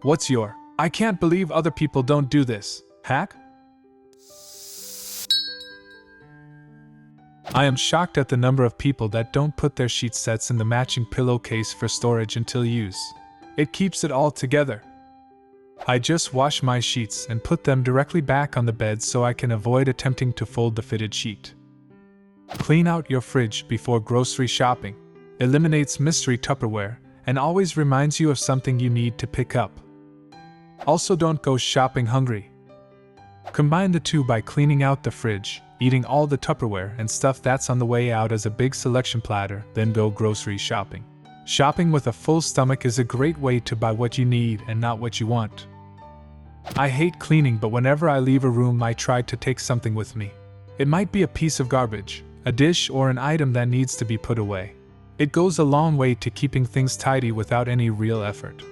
What's your, I can't believe other people don't do this, hack? I am shocked at the number of people that don't put their sheet sets in the matching pillowcase for storage until use. It keeps it all together. I just wash my sheets and put them directly back on the bed so I can avoid attempting to fold the fitted sheet. Clean out your fridge before grocery shopping. Eliminates mystery Tupperware and always reminds you of something you need to pick up. Also, don't go shopping hungry. Combine the two by cleaning out the fridge, eating all the Tupperware and stuff that's on the way out as a big selection platter, then go grocery shopping. Shopping with a full stomach is a great way to buy what you need and not what you want. I hate cleaning, but whenever I leave a room I try to take something with me. It might be a piece of garbage, a dish, or an item that needs to be put away. It goes a long way to keeping things tidy without any real effort.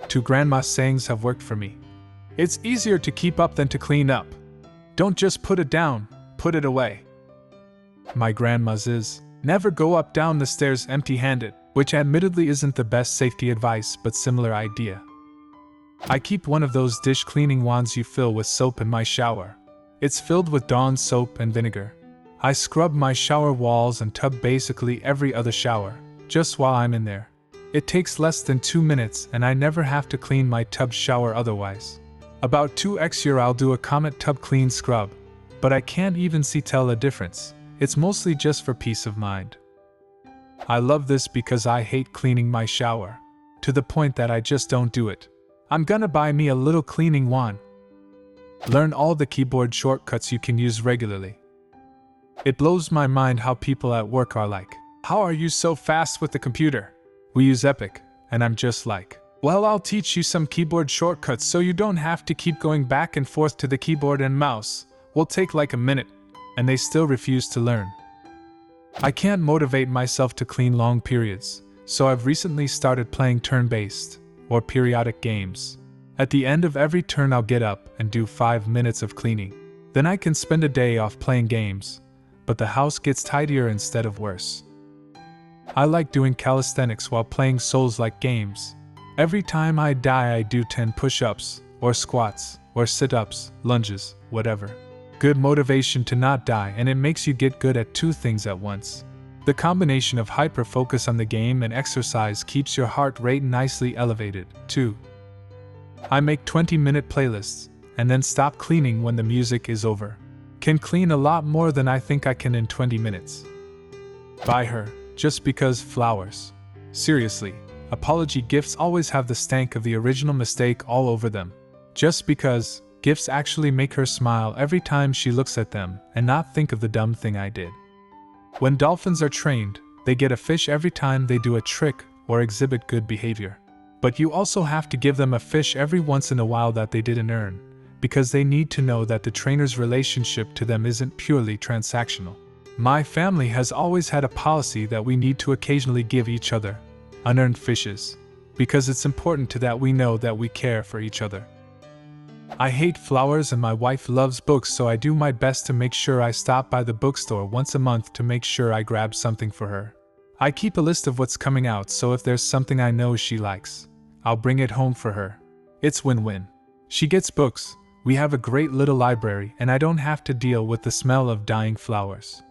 2 grandma's sayings have worked for me. It's easier to keep up than to clean up. Don't just put it down, put it away. My grandma's is, never go up down the stairs empty-handed, which admittedly isn't the best safety advice, but similar idea. I keep one of those dish cleaning wands you fill with soap in my shower. It's filled with Dawn soap and vinegar. I scrub my shower walls and tub basically every other shower, just while I'm in there. It takes less than 2 minutes and I never have to clean my tub shower otherwise. About 2x year I'll do a Comet tub clean scrub, but I can't even tell a difference. It's mostly just for peace of mind. I love this because I hate cleaning my shower, to the point that I just don't do it. I'm gonna buy me a little cleaning wand. Learn all the keyboard shortcuts you can use regularly. It blows my mind how people at work are like, "How are you so fast with the computer? We use Epic," and I'm just like, "Well, I'll teach you some keyboard shortcuts so you don't have to keep going back and forth to the keyboard and mouse. Will take like a minute," and they still refuse to learn. I can't motivate myself to clean long periods, so I've recently started playing turn-based, or periodic games. At the end of every turn I'll get up and do 5 minutes of cleaning. Then I can spend a day off playing games, but the house gets tidier instead of worse. I like doing calisthenics while playing Souls-like games. Every time I die I do 10 push-ups, or squats, or sit-ups, lunges, whatever. Good motivation to not die, and it makes you get good at 2 things at once. The combination of hyper-focus on the game and exercise keeps your heart rate nicely elevated, too. I make 20-minute playlists, and then stop cleaning when the music is over. Can clean a lot more than I think I can in 20 minutes. Buy her, just because flowers. Seriously, apology gifts always have the stank of the original mistake all over them. Just because, gifts actually make her smile every time she looks at them and not think of the dumb thing I did. When dolphins are trained, they get a fish every time they do a trick or exhibit good behavior. But you also have to give them a fish every once in a while that they didn't earn, because they need to know that the trainer's relationship to them isn't purely transactional. My family has always had a policy that we need to occasionally give each other unearned fishes, because it's important to that we know that we care for each other. I hate flowers and my wife loves books, so I do my best to make sure I stop by the bookstore once a month to make sure I grab something for her. I keep a list of what's coming out, so if there's something I know she likes, I'll bring it home for her. It's win-win. She gets books, we have a great little library, and I don't have to deal with the smell of dying flowers.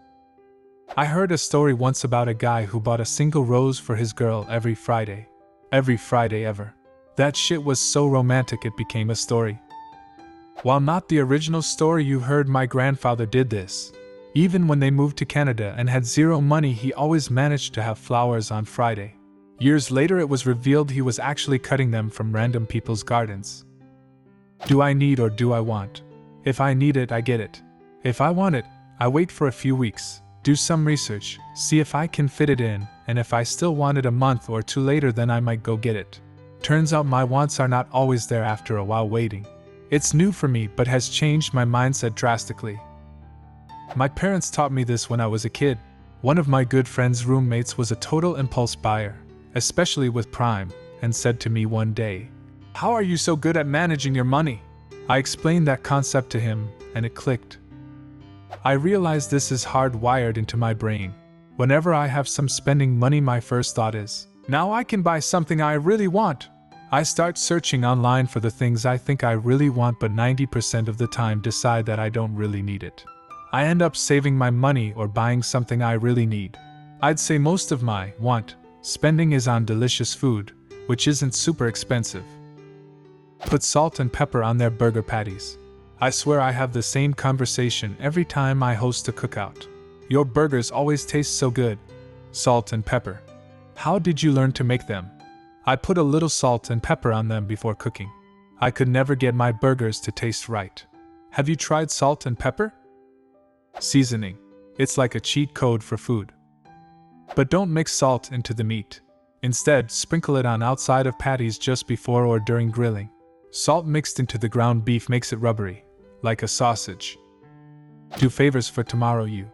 I heard a story once about a guy who bought a single rose for his girl every Friday. Every Friday ever. That shit was so romantic it became a story. While not the original story you heard, my grandfather did this. Even when they moved to Canada and had zero money, he always managed to have flowers on Friday. Years later it was revealed he was actually cutting them from random people's gardens. Do I need or do I want? If I need it, I get it. If I want it, I wait for a few weeks, do some research, see if I can fit it in, and if I still want it a month or 2 later, then I might go get it. Turns out my wants are not always there after a while waiting. It's new for me, but has changed my mindset drastically. My parents taught me this when I was a kid. One of my good friend's roommates was a total impulse buyer, especially with Prime, and said to me one day, "How are you so good at managing your money?" I explained that concept to him, and it clicked. I realized this is hardwired into my brain. Whenever I have some spending money, my first thought is, now I can buy something I really want. I start searching online for the things I think I really want, but 90% of the time decide that I don't really need it. I end up saving my money or buying something I really need. I'd say most of my spending is on delicious food, which isn't super expensive. Put salt and pepper on their burger patties. I swear I have the same conversation every time I host a cookout. Your burgers always taste so good. Salt and pepper. How did you learn to make them? I put a little salt and pepper on them before cooking. I could never get my burgers to taste right. Have you tried salt and pepper? Seasoning. It's like a cheat code for food. But don't mix salt into the meat. Instead, sprinkle it on outside of patties just before or during grilling. Salt mixed into the ground beef makes it rubbery, like a sausage. Do favors for tomorrow you.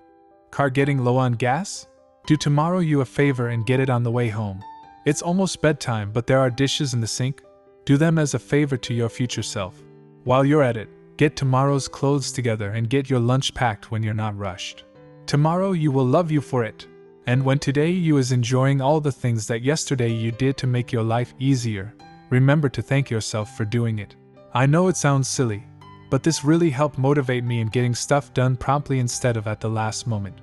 Car getting low on gas? Do tomorrow you a favor and get it on the way home. It's almost bedtime, but there are dishes in the sink. Do them as a favor to your future self. While you're at it, get tomorrow's clothes together and get your lunch packed when you're not rushed. Tomorrow you will love you for it. And when today you is enjoying all the things that yesterday you did to make your life easier, remember to thank yourself for doing it. I know it sounds silly, but this really helped motivate me in getting stuff done promptly instead of at the last moment.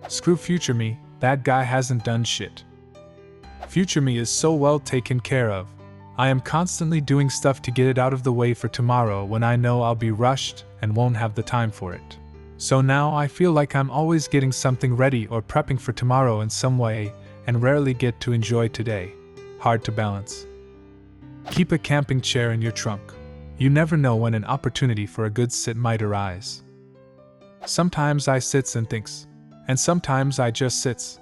Screw future me, that guy hasn't done shit. Future me is so well taken care of. I am constantly doing stuff to get it out of the way for tomorrow when I know I'll be rushed and won't have the time for it. So now I feel like I'm always getting something ready or prepping for tomorrow in some way and rarely get to enjoy today. Hard to balance. Keep a camping chair in your trunk. You never know when an opportunity for a good sit might arise. Sometimes I sits and thinks, and sometimes I just sits.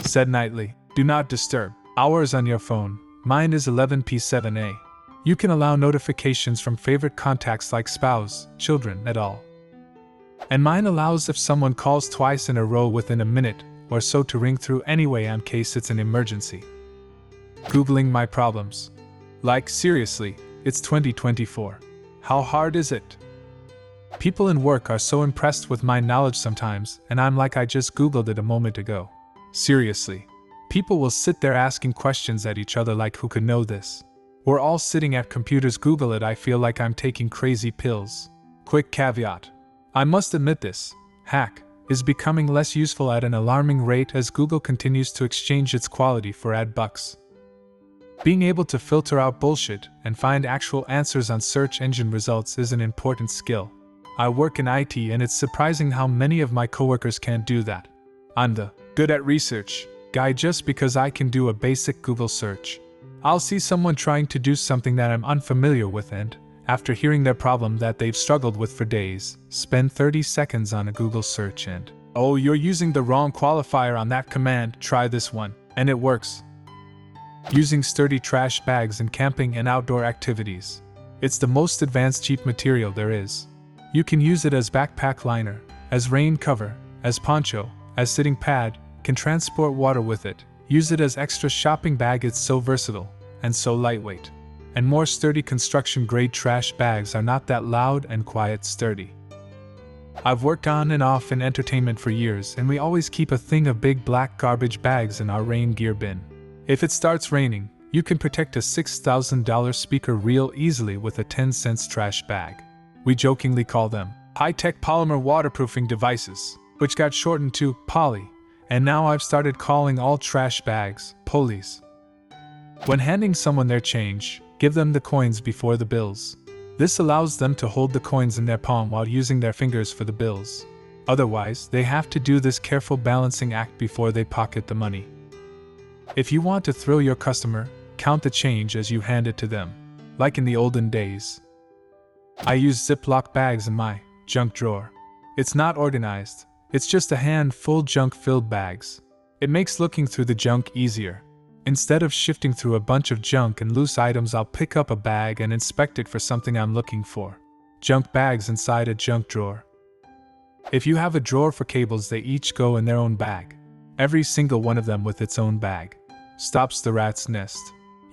Said nightly, do not disturb. Hours on your phone. Mine is 11 p.7a. You can allow notifications from favorite contacts like spouse, children, et al. And mine allows if someone calls twice in a row within a minute or so to ring through anyway in case it's an emergency. Googling my problems. Like, seriously, it's 2024. How hard is it? People in work are so impressed with my knowledge sometimes, and I'm like I just Googled it a moment ago. Seriously. People will sit there asking questions at each other like who could know this? We're all sitting at computers, Google it, I feel like I'm taking crazy pills. Quick caveat. I must admit this hack is becoming less useful at an alarming rate as Google continues to exchange its quality for ad bucks. Being able to filter out bullshit and find actual answers on search engine results is an important skill. I work in IT and it's surprising how many of my coworkers can't do that. I'm the good at research guy just because I can do a basic Google search. I'll see someone trying to do something that I'm unfamiliar with and, after hearing their problem that they've struggled with for days, spend 30 seconds on a Google search and, oh, you're using the wrong qualifier on that command, try this one, and it works. Using sturdy trash bags in camping and outdoor activities. It's the most advanced cheap material there is. You can use it as backpack liner, as rain cover, as poncho, as sitting pad, can transport water with it, use it as extra shopping bag, it's so versatile, and so lightweight. And more sturdy construction-grade trash bags are not that loud and quiet sturdy. I've worked on and off in entertainment for years and we always keep a thing of big black garbage bags in our rain gear bin. If it starts raining, you can protect a $6,000 speaker real easily with a 10-cent trash bag. We jokingly call them high-tech polymer waterproofing devices, which got shortened to poly, and now I've started calling all trash bags polies. When handing someone their change, give them the coins before the bills. This allows them to hold the coins in their palm while using their fingers for the bills. Otherwise, they have to do this careful balancing act before they pocket the money. If you want to thrill your customer, count the change as you hand it to them, like in the olden days. I use Ziploc bags in my junk drawer. It's not organized, it's just a handful junk-filled bags. It makes looking through the junk easier. Instead of shifting through a bunch of junk and loose items, I'll pick up a bag and inspect it for something I'm looking for. Junk bags inside a junk drawer. If you have a drawer for cables, they each go in their own bag. Every single one of them with its own bag. Stops the rat's nest.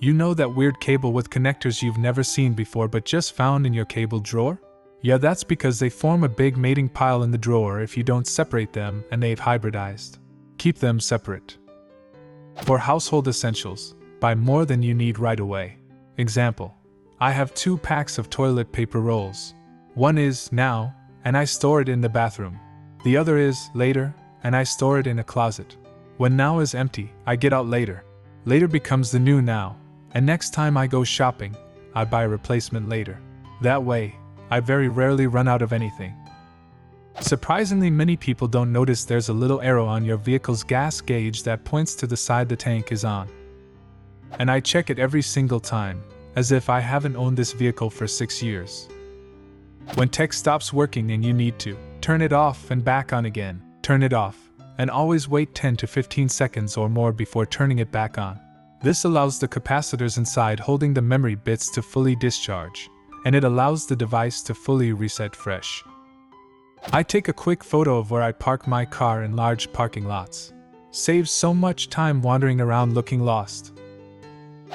You know that weird cable with connectors you've never seen before but just found in your cable drawer? Yeah, that's because they form a big mating pile in the drawer if you don't separate them and they've hybridized. Keep them separate. For household essentials, buy more than you need right away. Example: I have 2 packs of toilet paper rolls. One is now, and I store it in the bathroom. The other is later, and I store it in a closet. When now is empty, I get out later. Later becomes the new now, and next time I go shopping, I buy a replacement later. That way, I very rarely run out of anything. Surprisingly, many people don't notice there's a little arrow on your vehicle's gas gauge that points to the side the tank is on. And I check it every single time, as if I haven't owned this vehicle for 6 years. When tech stops working and you need to turn it off and back on again, turn it off, and always wait 10 to 15 seconds or more before turning it back on. This allows the capacitors inside holding the memory bits to fully discharge, and it allows the device to fully reset fresh. I take a quick photo of where I park my car in large parking lots. Saves so much time wandering around looking lost.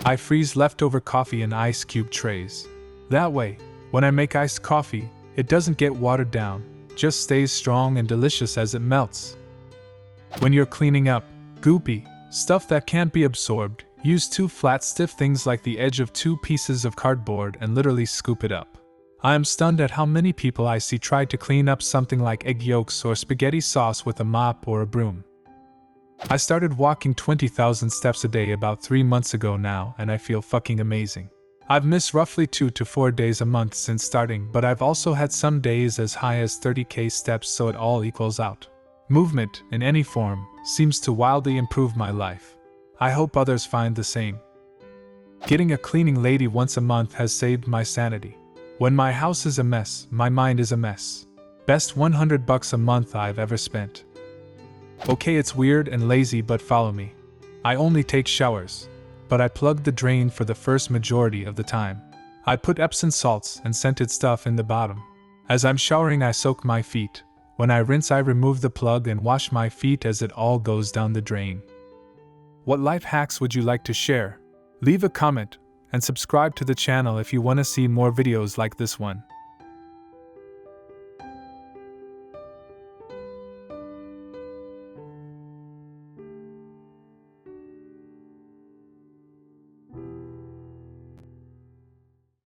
I freeze leftover coffee in ice cube trays. That way, when I make iced coffee, it doesn't get watered down, just stays strong and delicious as it melts. When you're cleaning up goopy stuff that can't be absorbed, use 2 flat stiff things like the edge of 2 pieces of cardboard and literally scoop it up. I am stunned at how many people I see try to clean up something like egg yolks or spaghetti sauce with a mop or a broom. I started walking 20,000 steps a day about 3 months ago now, and I feel fucking amazing. I've missed roughly 2 to 4 days a month since starting, but I've also had some days as high as 30k steps, so it all equals out. Movement, in any form, seems to wildly improve my life. I hope others find the same. Getting a cleaning lady once a month has saved my sanity. When my house is a mess, my mind is a mess. Best $100 a month I've ever spent. Okay, it's weird and lazy, but follow me. I only take showers, but I plug the drain for the first majority of the time. I put Epsom salts and scented stuff in the bottom. As I'm showering, I soak my feet. When I rinse, I remove the plug and wash my feet as it all goes down the drain. What life hacks would you like to share? Leave a comment and subscribe to the channel if you want to see more videos like this one.